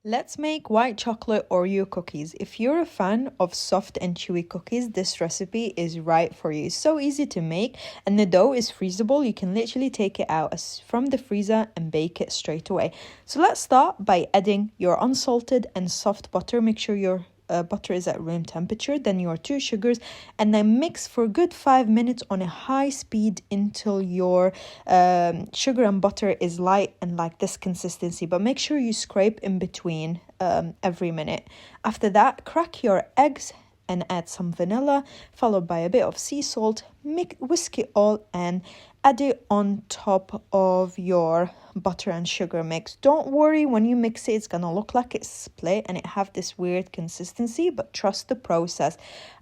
Let's make white chocolate Oreo cookies. If you're a fan of soft and chewy cookies, this recipe is right for you. It's so easy to make and the dough is freezable. You can literally take it out from the freezer and bake it straight away. So let's start by adding your unsalted and soft butter. Make sure your butter is at room temperature, then your 2 sugars, and then mix for a good 5 minutes on a high speed until your sugar and butter is light and like this consistency, but make sure you scrape in between every minute. After that, crack your eggs and add some vanilla, followed by a bit of sea salt. Whisk it all and add it on top of your butter and sugar mix. Don't worry, when you mix it, it's gonna look like it's split and it have this weird consistency, but trust the process.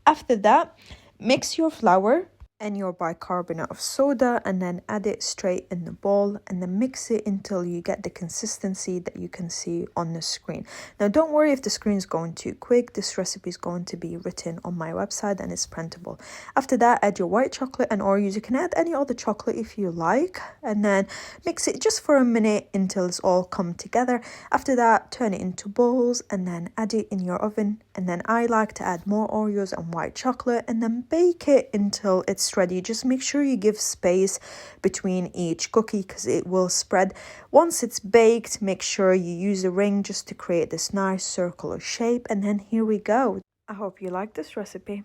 After that, mix your flour and your bicarbonate of soda and then add it straight in the bowl and then mix it until you get the consistency that you can see on the screen. Now don't worry if the screen is going too quick, this recipe is going to be written on my website and it's printable. After that, add your white chocolate and Oreos. You can add any other chocolate if you like and then mix it just for a minute until it's all come together. After that, turn it into balls and then add it in your oven, and then I like to add more Oreos and white chocolate and then bake it until it's ready. Just make sure you give space between each cookie because it will spread. Once it's baked, make sure you use a ring just to create this nice circular shape, and then here we go. I hope you like this recipe.